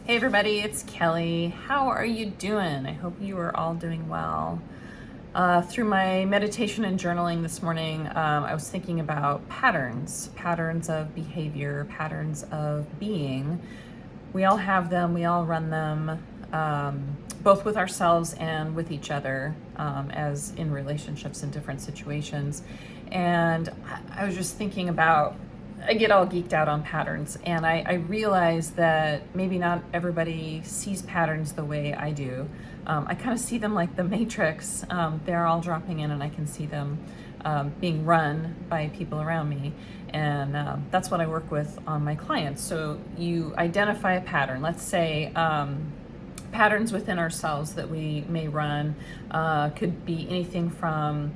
Hey everybody, it's Kelly. How are you doing? I hope you are all doing well. Through my meditation and journaling this morning, I was thinking about patterns of behavior, patterns of being. We all have them, we all run them, both with ourselves and with each other, as in relationships in different situations. And I was just thinking about, I get all geeked out on patterns, and I realize that maybe not everybody sees patterns the way I do. I kind of see them like the Matrix. They're all dropping in, and I can see them being run by people around me. And that's what I work with on my clients. So you identify a pattern. Let's say patterns within ourselves that we may run could be anything from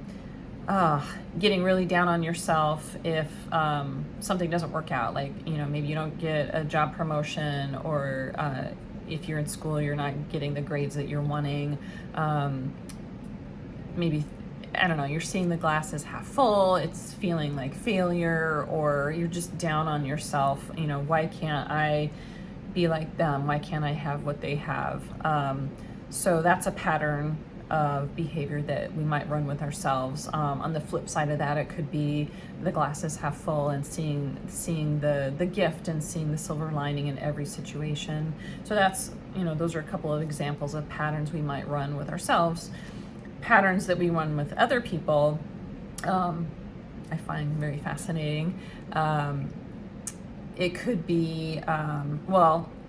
getting really down on yourself if something doesn't work out, like, maybe you don't get a job promotion, or if you're in school, you're not getting the grades that you're wanting. Maybe, I don't know, you're seeing the glass as half full, it's feeling like failure, or you're just down on yourself. Why can't I be like them? Why can't I have what they have? So that's a pattern of behavior that we might run with ourselves. On the flip side of that, it could be the glass is half full and seeing the gift and seeing the silver lining in every situation. So that's, those are a couple of examples of patterns we might run with ourselves. Patterns that we run with other people, I find very fascinating. It could be,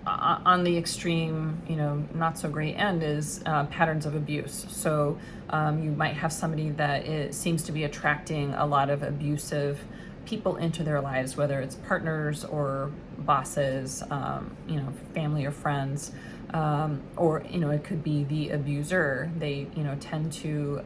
on the extreme, not so great end is patterns of abuse. So you might have somebody that seems to be attracting a lot of abusive people into their lives, whether it's partners or bosses, family or friends, or it could be the abuser. They tend to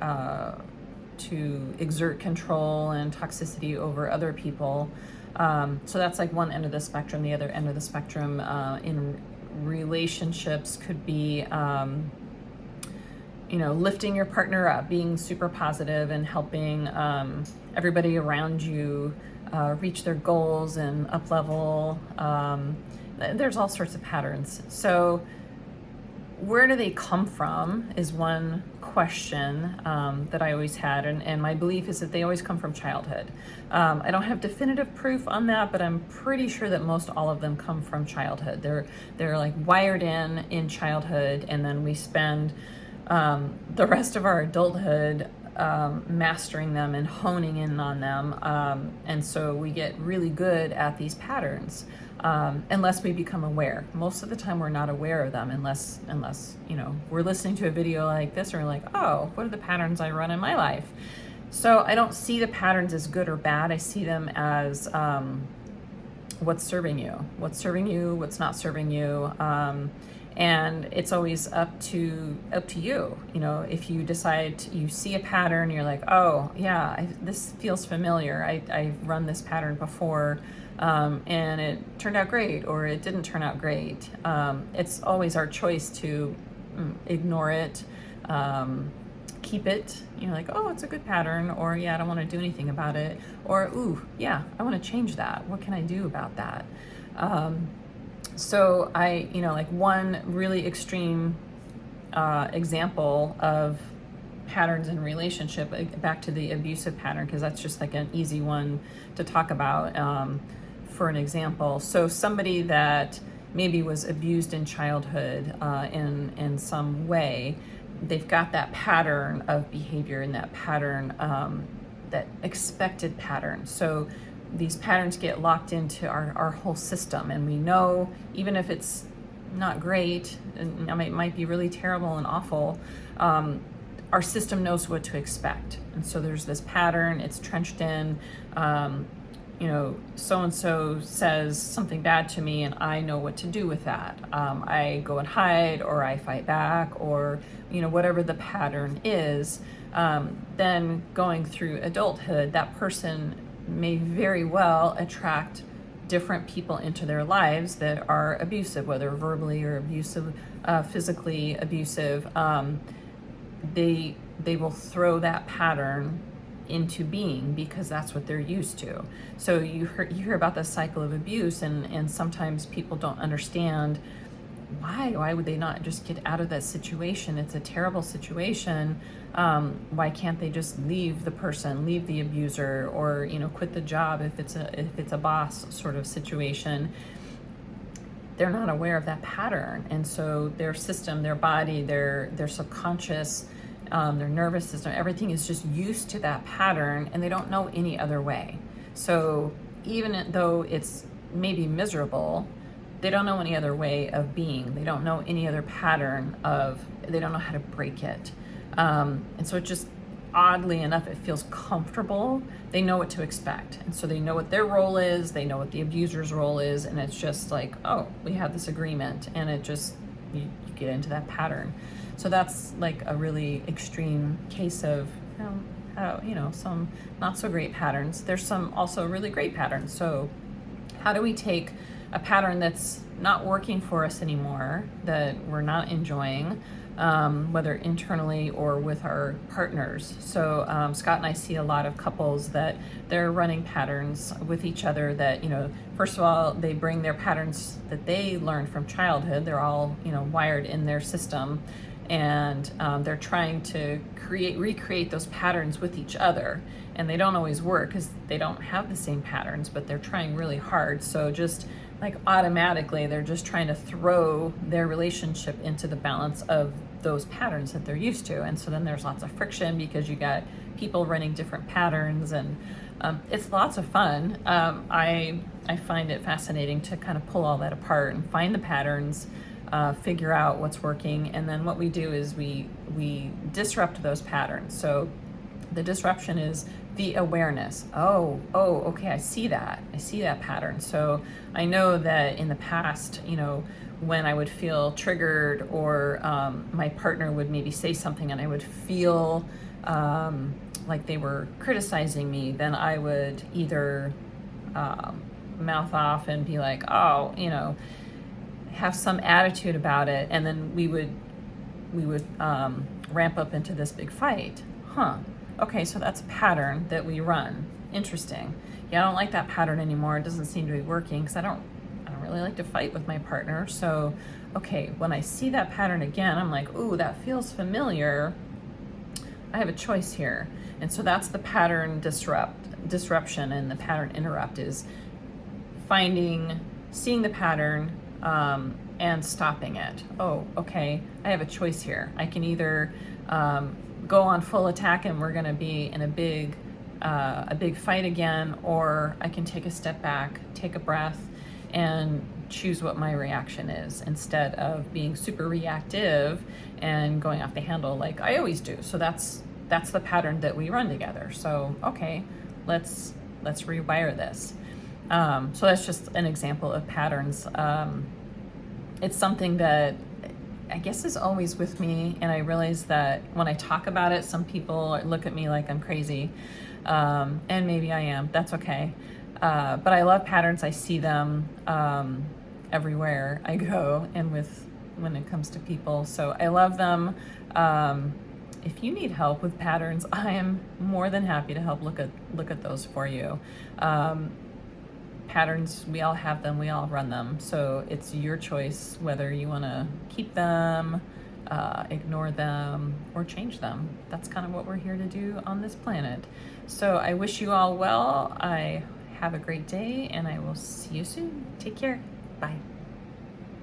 exert control and toxicity over other people. So that's like one end of the spectrum. The other end of the spectrum in relationships could be, lifting your partner up, being super positive and helping everybody around you reach their goals and up level. There's all sorts of patterns. So where do they come from is one question that I always had, and my belief is that they always come from childhood. I don't have definitive proof on that, but I'm pretty sure that most all of them come from childhood. They're like wired in childhood, and then we spend the rest of our adulthood mastering them and honing in on them, and so we get really good at these patterns. Unless we become aware. Most of the time we're not aware of them unless we're listening to a video like this and we're like, oh, what are the patterns I run in my life? So I don't see the patterns as good or bad. I see them as what's serving you, what's not serving you. And it's always up to you. If you decide you see a pattern, you're like, oh yeah, this feels familiar. I've run this pattern before, and it turned out great, or it didn't turn out great. It's always our choice to ignore it, keep it. Like, oh, it's a good pattern, or yeah, I don't want to do anything about it, or ooh, yeah, I want to change that. What can I do about that? So I, like one really extreme example of patterns in relationship, back to the abusive pattern, because that's just like an easy one to talk about for an example. So somebody that maybe was abused in childhood in some way, they've got that pattern of behavior and that pattern, that expected pattern. So these patterns get locked into our whole system, and we know, even if it's not great, and it might be really terrible and awful, our system knows what to expect. And so there's this pattern, it's trenched in, so-and-so says something bad to me and I know what to do with that. I go and hide, or I fight back, or, whatever the pattern is. Then going through adulthood, that person may very well attract different people into their lives that are abusive, whether verbally or abusive, physically abusive. They will throw that pattern into being because that's what they're used to. So you hear about the cycle of abuse, and sometimes people don't understand why would they not just get out of that situation? It's a terrible situation. Why can't they just leave the person, leave the abuser, or quit the job if it's a boss sort of situation? They're not aware of that pattern, and so their system, their body, their subconscious, their nervous system, everything is just used to that pattern, and they don't know any other way. So even though it's maybe miserable, they don't know any other way of being. They don't know any other pattern they don't know how to break it. And so it just, oddly enough, it feels comfortable. They know what to expect. And so they know what their role is, they know what the abuser's role is, and it's just like, oh, we have this agreement, and it just, you get into that pattern. So that's like a really extreme case of, some not so great patterns. There's some also really great patterns. So how do we take a pattern that's not working for us anymore, that we're not enjoying, whether internally or with our partners? So Scott and I see a lot of couples that they're running patterns with each other that, first of all, they bring their patterns that they learned from childhood. They're all, wired in their system, and they're trying to recreate those patterns with each other, and they don't always work because they don't have the same patterns, but they're trying really hard. So just like automatically they're just trying to throw their relationship into the balance of those patterns that they're used to, and so then there's lots of friction because you got people running different patterns, and it's lots of fun. I find it fascinating to kind of pull all that apart and find the patterns, figure out what's working, and then what we do is we disrupt those patterns. So the disruption is the awareness. Okay, I see that pattern. So I know that in the past, when I would feel triggered, or my partner would maybe say something and I would feel like they were criticizing me, then I would either mouth off and be like, have some attitude about it, and then we would ramp up into this big fight. Okay, so that's a pattern that we run. Interesting. Yeah, I don't like that pattern anymore. It doesn't seem to be working because I don't really like to fight with my partner. So, okay, when I see that pattern again, I'm like, ooh, that feels familiar. I have a choice here. And so that's the pattern disruption, and the pattern interrupt is seeing the pattern, and stopping it. Oh, okay, I have a choice here. I can either go on full attack and we're going to be in a big fight again, or I can take a step back, take a breath, and choose what my reaction is instead of being super reactive and going off the handle like I always do. So that's the pattern that we run together. So okay, let's rewire this. So that's just an example of patterns. It's something that I guess is always with me, and I realize that when I talk about it, some people look at me like I'm crazy, and maybe I am. That's okay. But I love patterns. I see them everywhere I go, and when it comes to people. So I love them. If you need help with patterns, I am more than happy to help look at those for you. Patterns, we all have them, we all run them. So it's your choice whether you want to keep them, ignore them, or change them. That's kind of what we're here to do on this planet. So I wish you all well. I have a great day, and I will see you soon. Take care. Bye.